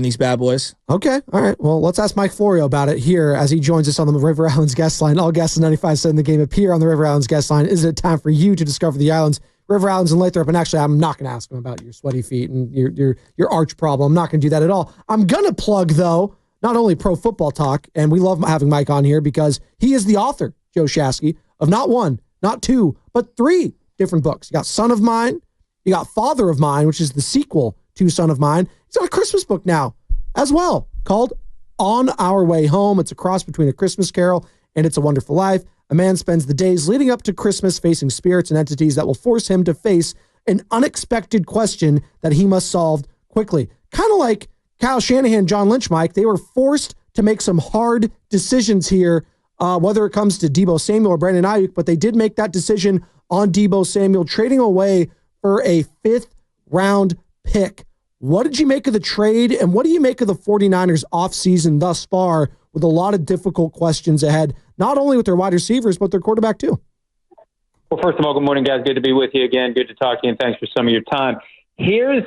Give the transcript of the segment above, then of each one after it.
these bad boys. Okay. All right. Well, let's ask Mike Florio about it here as he joins us on the River Islands guest line. All guests in 95.7 The Game appear on the River Islands guest line. Is it time for you to discover the islands, River Islands and Lathrop? And actually, I'm not going to ask him about your sweaty feet and your arch problem. I'm not going to do that at all. I'm going to plug, though, not only Pro Football Talk, and we love having Mike on here because he is the author, Joe Shasky, of not one, not two, but three different books. You got Son of Mine, you got Father of Mine, which is the sequel to Son of Mine. He's got a Christmas book now as well called On Our Way Home. It's a cross between A Christmas Carol and It's a Wonderful Life. A man spends the days leading up to Christmas facing spirits and entities that will force him to face an unexpected question that he must solve quickly. Kind of like Kyle Shanahan, John Lynch, Mike. They were forced to make some hard decisions here, whether it comes to Deebo Samuel or Brandon Aiyuk, but they did make that decision on Deebo Samuel, trading away for a 5th-round pick. What did you make of the trade, and what do you make of the 49ers offseason thus far with a lot of difficult questions ahead, not only with their wide receivers, but their quarterback too? Well, first of all, good morning, guys. Good to be with you again. Good to talk to you, and thanks for some of your time. Here's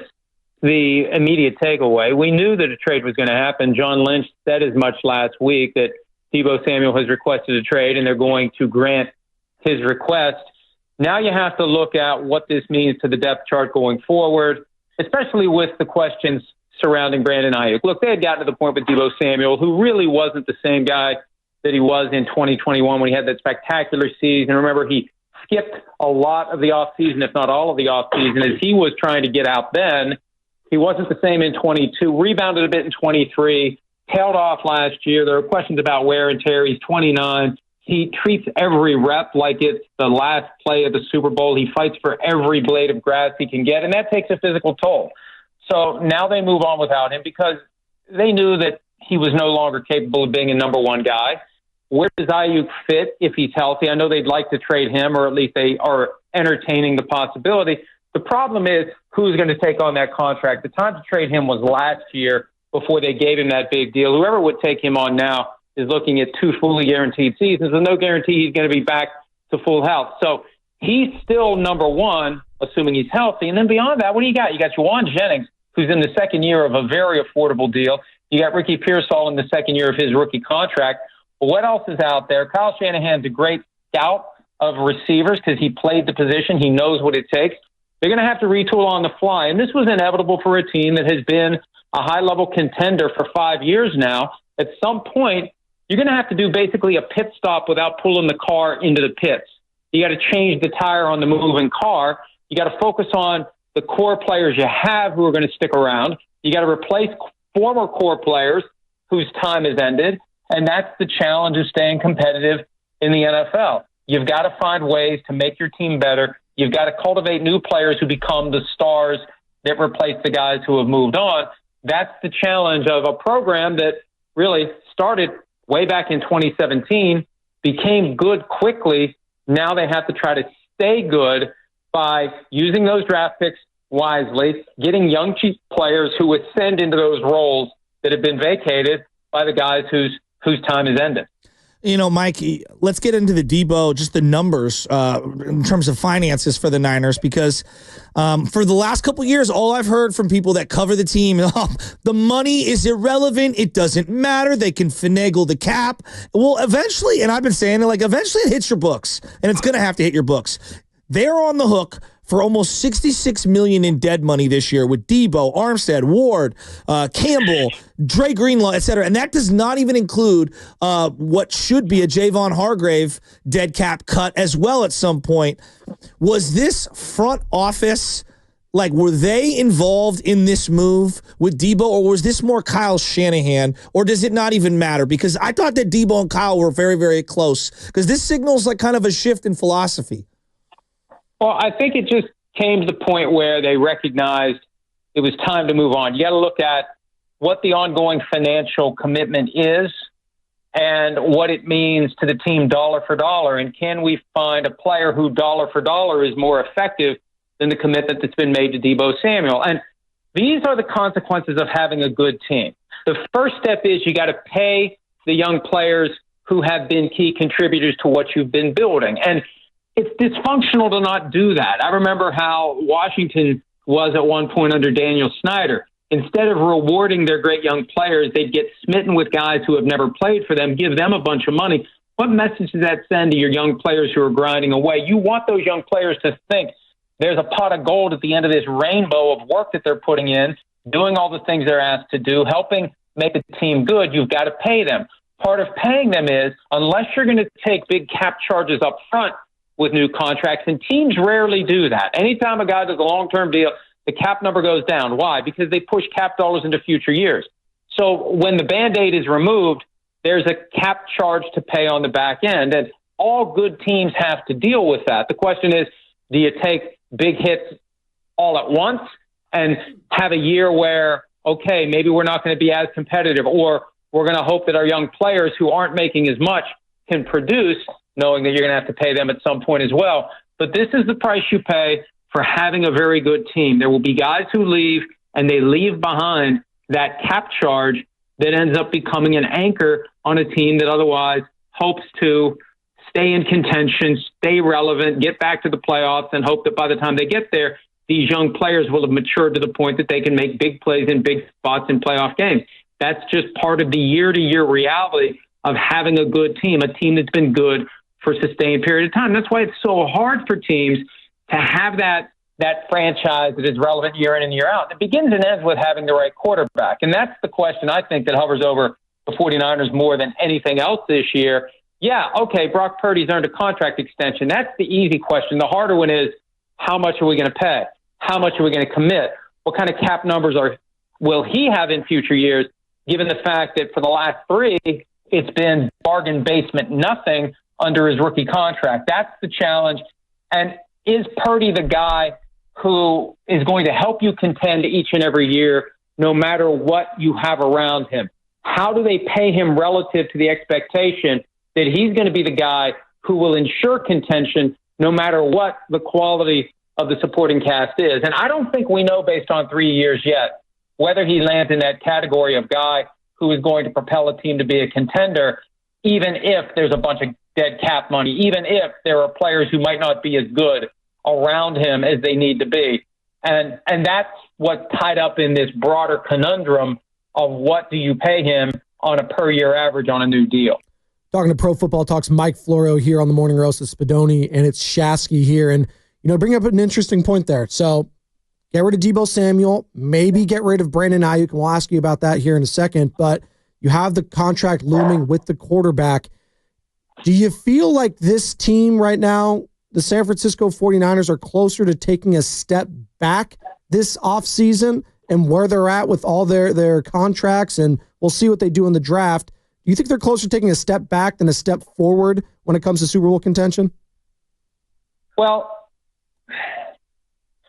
the immediate takeaway. We knew that a trade was going to happen. John Lynch said as much last week that Deebo Samuel has requested a trade, and they're going to grant his request. Now you have to look at what this means to the depth chart going forward, especially with the questions surrounding Brandon Aiyuk. Look, they had gotten to the point with Deebo Samuel, who really wasn't the same guy that he was in 2021 when he had that spectacular season. Remember, he skipped a lot of the offseason, if not all of the offseason, as he was trying to get out then. He wasn't the same in 22, rebounded a bit in 23, tailed off last year. There were questions about wear and tear. He's 29. He treats every rep like it's the last play of the Super Bowl. He fights for every blade of grass he can get, and that takes a physical toll. So now they move on without him because they knew that he was no longer capable of being a number one guy. Where does Aiyuk fit if he's healthy? I know they'd like to trade him, or at least they are entertaining the possibility. The problem is who's going to take on that contract. The time to trade him was last year before they gave him that big deal. Whoever would take him on now is looking at 2 fully guaranteed seasons with no guarantee he's going to be back to full health. So he's still number one, assuming he's healthy. And then beyond that, what do you got? You got Juwan Jennings, who's in the second year of a very affordable deal. You got Ricky Pearsall in the second year of his rookie contract. But what else is out there? Kyle Shanahan's a great scout of receivers because he played the position. He knows what it takes. They're going to have to retool on the fly. And this was inevitable for a team that has been a high-level contender for 5 years now. At some point, you're going to have to do basically a pit stop without pulling the car into the pits. You got to change the tire on the moving car. You got to focus on the core players you have who are going to stick around. You got to replace former core players whose time has ended. And that's the challenge of staying competitive in the NFL. You've got to find ways to make your team better. You've got to cultivate new players who become the stars that replace the guys who have moved on. That's the challenge of a program that really started way back in 2017, became good quickly. Now they have to try to stay good by using those draft picks wisely, getting young cheap players who ascend into those roles that have been vacated by the guys whose time has ended. You know, Mike, let's get into the Deebo, just the numbers in terms of finances for the Niners, because for the last couple of years, all I've heard from people that cover the team, the money is irrelevant. It doesn't matter. They can finagle the cap. Well, eventually, and I've been saying it, like eventually it hits your books, and it's going to have to hit your books. They're on the hook for almost $66 million in dead money this year with Deebo, Armstead, Ward, Campbell, Dre Greenlaw, et cetera. And that does not even include what should be a Javon Hargrave dead cap cut as well at some point. Was this front office, like, were they involved in this move with Deebo, or was this more Kyle Shanahan, or does it not even matter? Because I thought that Deebo and Kyle were very, very close, because this signals like kind of a shift in philosophy. Well, I think it just came to the point where they recognized it was time to move on. You got to look at what the ongoing financial commitment is and what it means to the team dollar for dollar. And can we find a player who dollar for dollar is more effective than the commitment that's been made to Deebo Samuel? And these are the consequences of having a good team. The first step is you got to pay the young players who have been key contributors to what you've been building. And it's dysfunctional to not do that. I remember how Washington was at one point under Daniel Snyder. instead of rewarding their great young players, they'd get smitten with guys who have never played for them, give them a bunch of money. What message does that send to your young players who are grinding away? You want those young players to think there's a pot of gold at the end of this rainbow of work that they're putting in, doing all the things they're asked to do, helping make the team good. You've got to pay them. Part of paying them is, unless you're going to take big cap charges up front with new contracts, and teams rarely do that. Anytime a guy does a long-term deal, the cap number goes down. Why? Because they push cap dollars into future years. So when the Band-Aid is removed, there's a cap charge to pay on the back end, and all good teams have to deal with that. The question is, do you take big hits all at once and have a year where, okay, maybe we're not going to be as competitive, or we're going to hope that our young players who aren't making as much can produce, knowing that you're going to have to pay them at some point as well. But this is the price you pay for having a very good team. There will be guys who leave, and they leave behind that cap charge that ends up becoming an anchor on a team that otherwise hopes to stay in contention, stay relevant, get back to the playoffs, and hope that by the time they get there, these young players will have matured to the point that they can make big plays in big spots in playoff games. That's just part of the year-to-year reality of having a good team, a team that's been good for a sustained period of time. That's why it's so hard for teams to have that franchise that is relevant year in and year out. It begins and ends with having the right quarterback. And that's the question I think that hovers over the 49ers more than anything else this year. Yeah, okay, Brock Purdy's earned a contract extension. That's the easy question. The harder one is, how much are we going to pay? How much are we going to commit? What kind of cap numbers will he have in future years, given the fact that for the last three, it's been bargain basement nothing under his rookie contract? That's the challenge. And is Purdy the guy who is going to help you contend each and every year, no matter what you have around him? How do they pay him relative to the expectation that he's going to be the guy who will ensure contention no matter what the quality of the supporting cast is? And I don't think we know based on 3 years yet whether he lands in that category of guy who is going to propel a team to be a contender, even if there's a bunch of dead cap money, even if there are players who might not be as good around him as they need to be. And that's what's tied up in this broader conundrum of what do you pay him on a per year average on a new deal. Talking to Pro Football Talk's Mike Florio here on the Morning Roast with Spadoni, and it's Shasky here. And, bring up an interesting point there. So get rid of Deebo Samuel, maybe get rid of Brandon Aiyuk, and we'll ask you about that here in a second. But you have the contract looming with the quarterback. Do you feel like this team right now, the San Francisco 49ers, are closer to taking a step back this offseason and where they're at with all their contracts? And we'll see what they do in the draft. Do you think they're closer to taking a step back than a step forward when it comes to Super Bowl contention? Well,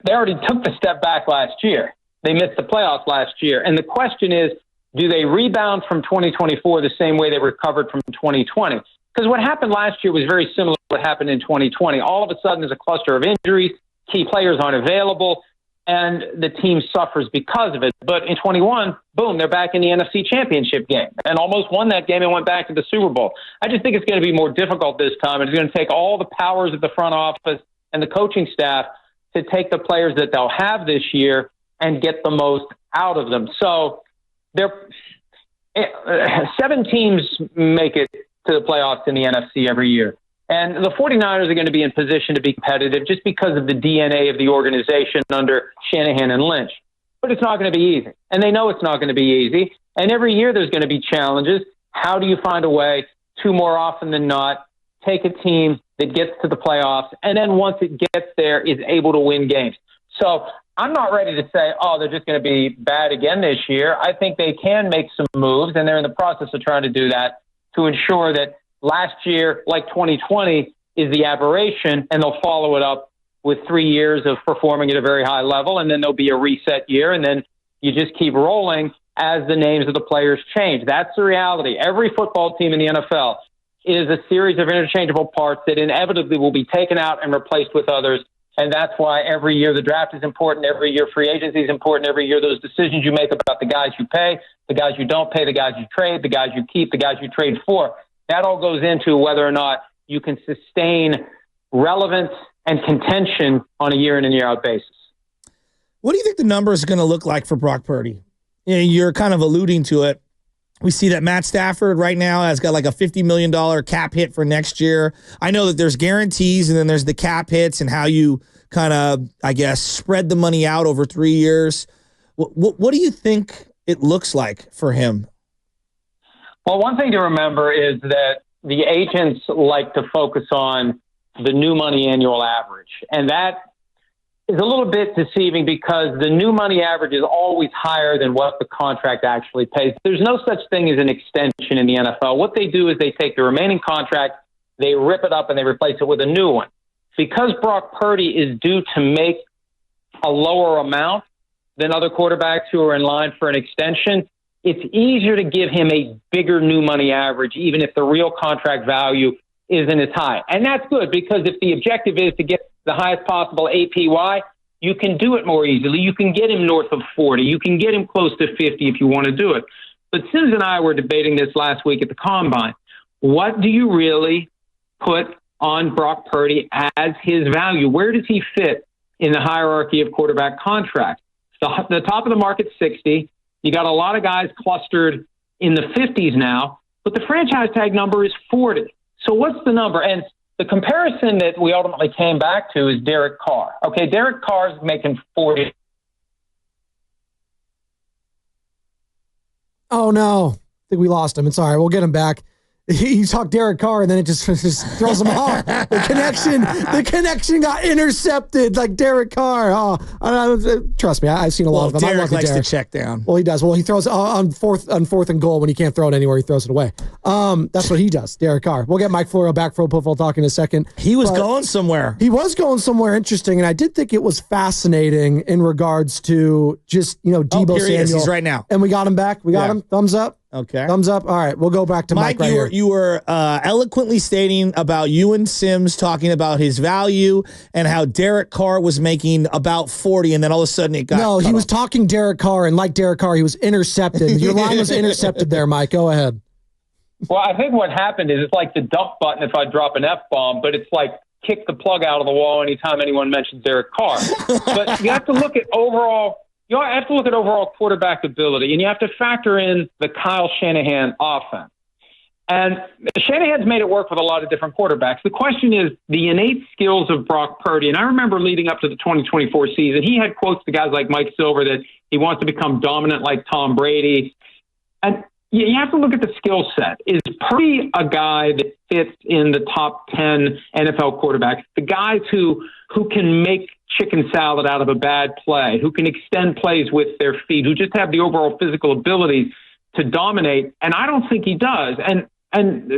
they already took the step back last year. They missed the playoffs last year. And the question is, do they rebound from 2024 the same way they recovered from 2020? Because what happened last year was very similar to what happened in 2020. All of a sudden, there's a cluster of injuries, key players aren't available, and the team suffers because of it. But in 21, boom, they're back in the NFC Championship game and almost won that game and went back to the Super Bowl. I just think it's going to be more difficult this time. It's going to take all the powers of the front office and the coaching staff to take the players that they'll have this year and get the most out of them. So 7 teams make it to the playoffs in the NFC every year. And the 49ers are going to be in position to be competitive just because of the DNA of the organization under Shanahan and Lynch. But it's not going to be easy. And they know it's not going to be easy. And every year there's going to be challenges. How do you find a way to, more often than not, take a team that gets to the playoffs and then once it gets there is able to win games? So I'm not ready to say, they're just going to be bad again this year. I think they can make some moves, and they're in the process of trying to do that to ensure that last year, like 2020, is the aberration, and they'll follow it up with 3 years of performing at a very high level, and then there'll be a reset year, and then you just keep rolling as the names of the players change. That's the reality. Every football team in the NFL is a series of interchangeable parts that inevitably will be taken out and replaced with others, and that's why every year the draft is important, every year free agency is important, every year those decisions you make about the guys you pay, the guys you don't pay, the guys you trade, the guys you keep, the guys you trade for. That all goes into whether or not you can sustain relevance and contention on a year in and year out basis. What do you think the numbers are going to look like for Brock Purdy? you're kind of alluding to it. We see that Matt Stafford right now has got like a $50 million cap hit for next year. I know that there's guarantees and then there's the cap hits and how you kind of, I guess, spread the money out over 3 years. What do you think it looks like for him? Well, one thing to remember is that the agents like to focus on the new money annual average. And that is a little bit deceiving because the new money average is always higher than what the contract actually pays. There's no such thing as an extension in the NFL. What they do is they take the remaining contract, they rip it up, and they replace it with a new one. Because Brock Purdy is due to make a lower amount than other quarterbacks who are in line for an extension, it's easier to give him a bigger new money average, even if the real contract value isn't as high. And that's good because if the objective is to get the highest possible APY, you can do it more easily. You can get him north of 40. You can get him close to 50 if you want to do it. But Sims and I were debating this last week at the Combine. What do you really put on Brock Purdy as his value? Where does he fit in the hierarchy of quarterback contracts? The top of the market's 60. You got a lot of guys clustered in the 50s now, but the franchise tag number is 40. So what's the number? And the comparison that we ultimately came back to is Derek Carr. Okay, Derek Carr is making 40. Oh, no. I think we lost him. It's all right. We'll get him back. You talk Derek Carr, and then it just throws him off. The connection got intercepted, like Derek Carr. Trust me, I've seen a lot of them. Derek likes to check down. Well, he does. Well, he throws on fourth and goal when he can't throw it anywhere. He throws it away. That's what he does, Derek Carr. We'll get Mike Florio back for Football Talk in a second. He was going somewhere. He was going somewhere interesting, and I did think it was fascinating in regards to just Deebo Samuel. He's right now, and we got him back. We got him. Thumbs up. Okay. Thumbs up. All right, we'll go back to Mike right here. You were eloquently stating about you and Sims talking about his value and how Derek Carr was making about 40, and then all of a sudden it got No, he was talking Derek Carr, and like Derek Carr, he was intercepted. Your line was intercepted there, Mike. Go ahead. Well, I think what happened is it's like the dump button if I drop an F-bomb, but it's like kick the plug out of the wall anytime anyone mentions Derek Carr. But you have to look at overall quarterback ability, and you have to factor in the Kyle Shanahan offense. And Shanahan's made it work with a lot of different quarterbacks. The question is the innate skills of Brock Purdy. And I remember leading up to the 2024 season, he had quotes to guys like Mike Silver that he wants to become dominant like Tom Brady. And you have to look at the skill set. Is Purdy a guy that fits in the top 10 NFL quarterbacks? The guys who can make chicken salad out of a bad play, who can extend plays with their feet, who just have the overall physical ability to dominate. And I don't think he does. And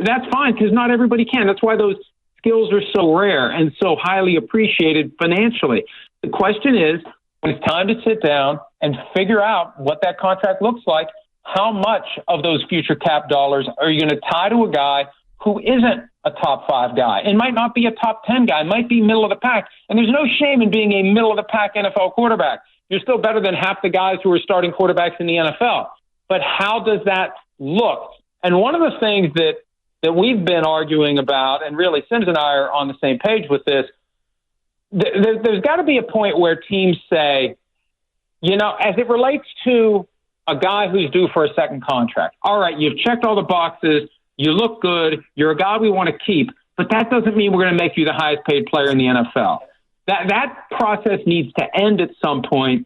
that's fine because not everybody can. That's why those skills are so rare and so highly appreciated financially. The question is, when it's time to sit down and figure out what that contract looks like, how much of those future cap dollars are you going to tie to a guy who isn't a top 5 guy and might not be a top 10 guy, might be middle of the pack. And there's no shame in being a middle of the pack NFL quarterback. You're still better than half the guys who are starting quarterbacks in the NFL. But how does that look? And one of the things that we've been arguing about, and really Sims and I are on the same page with this, there's got to be a point where teams say, as it relates to a guy who's due for a second contract, all right, you've checked all the boxes, you look good, you're a guy we want to keep, but that doesn't mean we're going to make you the highest paid player in the NFL. That process needs to end at some point.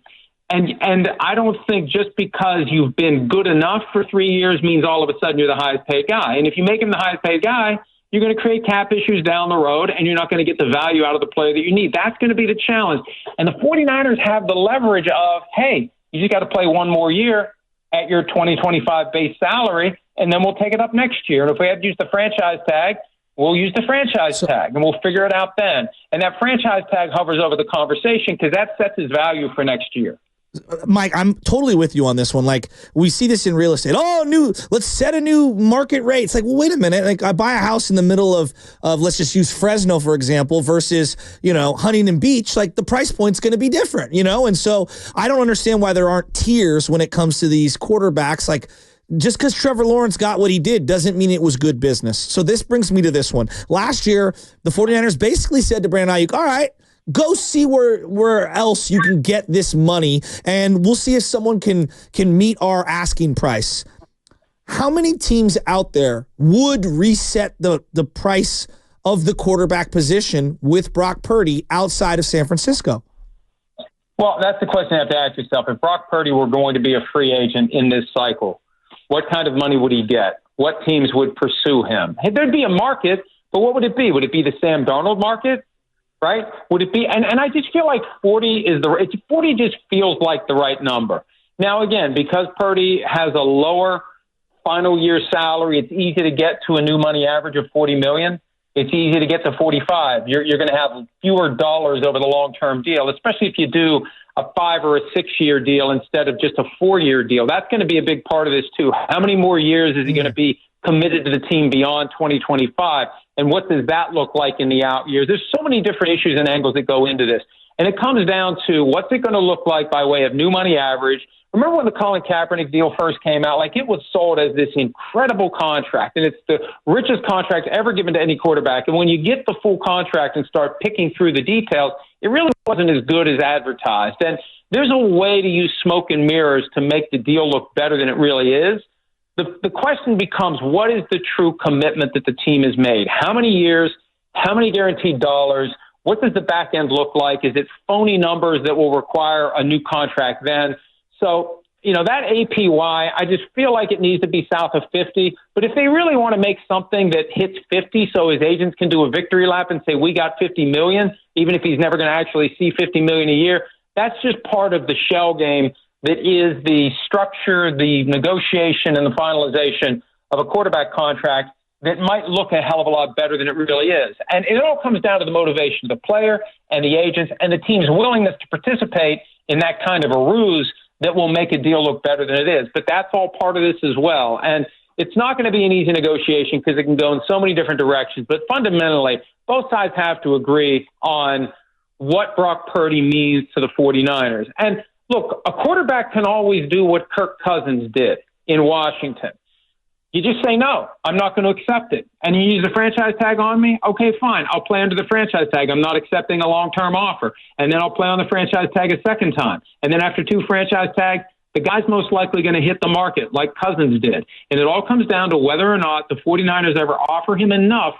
And I don't think just because you've been good enough for 3 years means all of a sudden you're the highest paid guy. And if you make him the highest paid guy, you're going to create cap issues down the road, and you're not going to get the value out of the player that you need. That's going to be the challenge. And the 49ers have the leverage of, hey, you just got to play one more year at your 2025 base salary, and then we'll take it up next year. And if we have to use the franchise tag, we'll use the franchise tag, and we'll figure it out then. And that franchise tag hovers over the conversation because that sets his value for next year. Mike, I'm totally with you on this one. Like, we see this in real estate. Let's set a new market rate. It's like, well, wait a minute. Like, I buy a house in the middle of let's just use Fresno, for example, versus, Huntington Beach. Like, the price point's going to be different, And so I don't understand why there aren't tiers when it comes to these quarterbacks. Like, just because Trevor Lawrence got what he did doesn't mean it was good business. So this brings me to this one. Last year, the 49ers basically said to Brandon Aiyuk, all right, go see where else you can get this money, and we'll see if someone can meet our asking price. How many teams out there would reset the price of the quarterback position with Brock Purdy outside of San Francisco? Well, that's the question you have to ask yourself. If Brock Purdy were going to be a free agent in this cycle, what kind of money would he get? What teams would pursue him? Hey, there'd be a market, but what would it be? Would it be the Sam Darnold market? Right? Would it be? And I just feel like 40 just feels like the right number. Now, again, because Purdy has a lower final year salary, it's easy to get to a new money average of $40 million. It's easy to get to 45. You're going to have fewer dollars over the long-term deal, especially if you do a 5 or a 6-year deal instead of just a 4-year deal. That's going to be a big part of this too. How many more years is he going to be committed to the team beyond 2025? And what does that look like in the out years? There's so many different issues and angles that go into this. And it comes down to what's it going to look like by way of new money average. Remember when the Colin Kaepernick deal first came out? Like, it was sold as this incredible contract, and it's the richest contract ever given to any quarterback. And when you get the full contract and start picking through the details, it really wasn't as good as advertised. And there's a way to use smoke and mirrors to make the deal look better than it really is. The question becomes, what is the true commitment that the team has made? How many years? How many guaranteed dollars? What does the back end look like? Is it phony numbers that will require a new contract then? So, that APY, I just feel like it needs to be south of 50. But if they really want to make something that hits 50 so his agents can do a victory lap and say, we got 50 million, even if he's never going to actually see 50 million a year, that's just part of the shell game that is the structure, the negotiation, and the finalization of a quarterback contract that might look a hell of a lot better than it really is. And it all comes down to the motivation of the player and the agents and the team's willingness to participate in that kind of a ruse that will make a deal look better than it is. But that's all part of this as well. And it's not going to be an easy negotiation because it can go in so many different directions. But fundamentally, both sides have to agree on what Brock Purdy means to the 49ers. And look, a quarterback can always do what Kirk Cousins did in Washington. You just say, no, I'm not going to accept it. And you use the franchise tag on me? Okay, fine. I'll play under the franchise tag. I'm not accepting a long-term offer. And then I'll play on the franchise tag a second time. And then after 2 franchise tags, the guy's most likely going to hit the market like Cousins did. And it all comes down to whether or not the 49ers ever offer him enough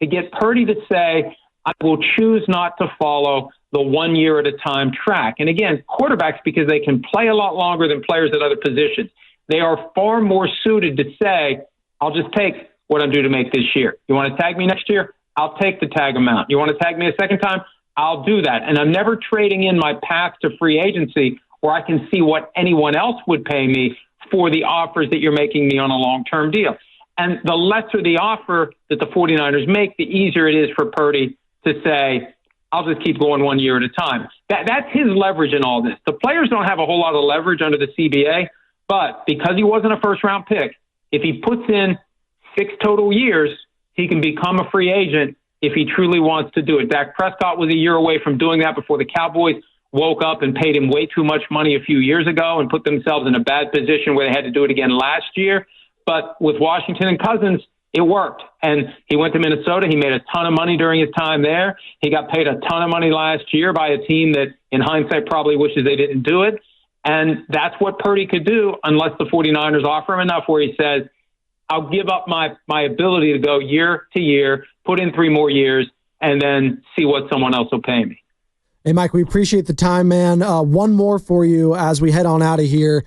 to get Purdy to say, I will choose not to follow the 1 year at a time track. And again, quarterbacks, because they can play a lot longer than players at other positions, they are far more suited to say, I'll just take what I'm due to make this year. You want to tag me next year? I'll take the tag amount. You want to tag me a second time? I'll do that. And I'm never trading in my path to free agency where I can see what anyone else would pay me for the offers that you're making me on a long-term deal. And the lesser the offer that the 49ers make, the easier it is for Purdy to say, I'll just keep going 1 year at a time. That's his leverage in all this. The players don't have a whole lot of leverage under the CBA. But because he wasn't a first-round pick, if he puts in 6 total years, he can become a free agent if he truly wants to do it. Dak Prescott was a year away from doing that before the Cowboys woke up and paid him way too much money a few years ago and put themselves in a bad position where they had to do it again last year. But with Washington and Cousins, it worked. And he went to Minnesota. He made a ton of money during his time there. He got paid a ton of money last year by a team that, in hindsight, probably wishes they didn't do it. And that's what Purdy could do unless the 49ers offer him enough where he says, I'll give up my ability to go year to year, put in 3 more years, and then see what someone else will pay me. Hey, Mike, we appreciate the time, man. One more for you as we head on out of here.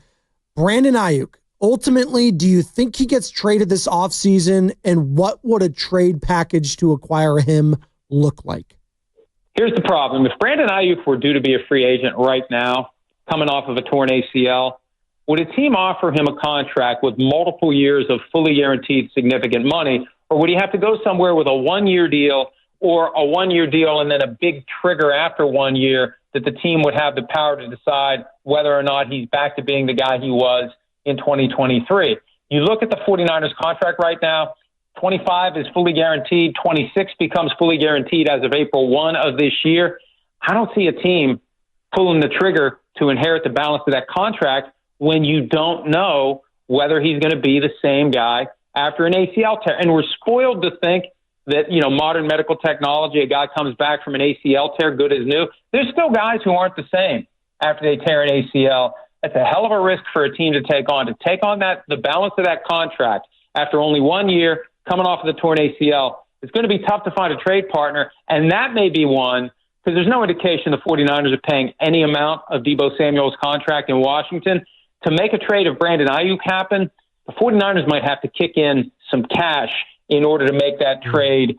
Brandon Aiyuk, ultimately, do you think he gets traded this offseason, and what would a trade package to acquire him look like? Here's the problem. If Brandon Aiyuk were due to be a free agent right now, coming off of a torn ACL, would a team offer him a contract with multiple years of fully guaranteed significant money, or would he have to go somewhere with a 1-year deal or a 1-year deal and then a big trigger after 1 year that the team would have the power to decide whether or not he's back to being the guy he was in 2023? You look at the 49ers contract right now, 25 is fully guaranteed, 26 becomes fully guaranteed as of April 1 of this year. I don't see a team pulling the trigger to inherit the balance of that contract when you don't know whether he's going to be the same guy after an ACL tear. And we're spoiled to think that, modern medical technology, a guy comes back from an ACL tear, good as new. There's still guys who aren't the same after they tear an ACL. That's a hell of a risk for a team to take on that, the balance of that contract after only 1 year coming off of the torn ACL. It's going to be tough to find a trade partner, and that may be one, because there's no indication the 49ers are paying any amount of Deebo Samuel's contract in Washington. To make a trade of Brandon Aiyuk happen, the 49ers might have to kick in some cash in order to make that trade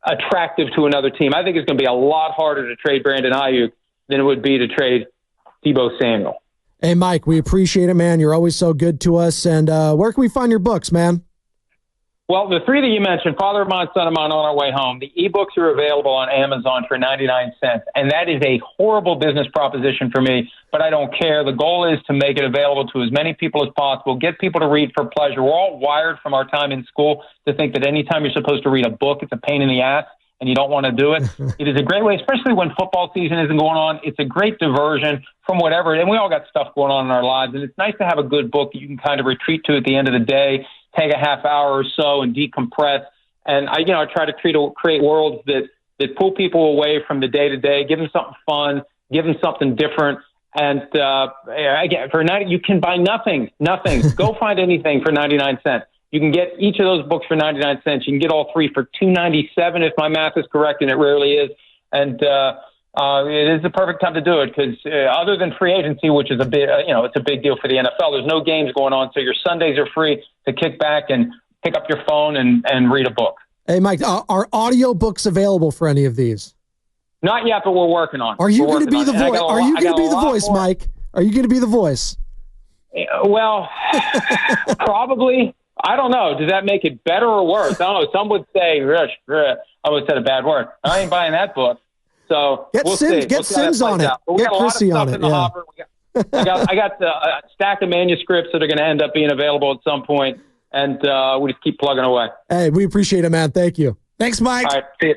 attractive to another team. I think it's going to be a lot harder to trade Brandon Aiyuk than it would be to trade Deebo Samuel. Hey, Mike, we appreciate it, man. You're always so good to us. And where can we find your books, man? Well, the three that you mentioned, Father of Mine, Son of Mine, On Our Way Home, the ebooks are available on Amazon for 99 cents. And that is a horrible business proposition for me, but I don't care. The goal is to make it available to as many people as possible, get people to read for pleasure. We're all wired from our time in school to think that anytime you're supposed to read a book, it's a pain in the ass and you don't want to do it. It is a great way, especially when football season isn't going on. It's a great diversion from whatever. And we all got stuff going on in our lives. And it's nice to have a good book that you can kind of retreat to at the end of the day, take a half hour or so and decompress. And I try to create worlds that pull people away from the day to day, give them something fun, give them something different. And again, you can buy nothing. Go find anything for 99 cents. You can get each of those books for 99 cents. You can get all three for $2.97 if my math is correct, and it rarely is. And it is the perfect time to do it because other than free agency, which is it's a big deal for the NFL. There's no games going on, so your Sundays are free to kick back and pick up your phone and read a book. Hey, Mike, are audio books available for any of these? Not yet, but we're working on it. Are you going to be the voice? Are you going to be the voice, Mike? Are you going to be the voice? Well, probably. I don't know. Does that make it better or worse? I don't know. Some would say, I would have said a bad word. I ain't buying that book. So we'll see. Get Sims on it. Get Chrissy on it. Yeah. I got a stack of manuscripts that are going to end up being available at some point, and we just keep plugging away. Hey, we appreciate it, man. Thank you. Thanks, Mike. All right. See you.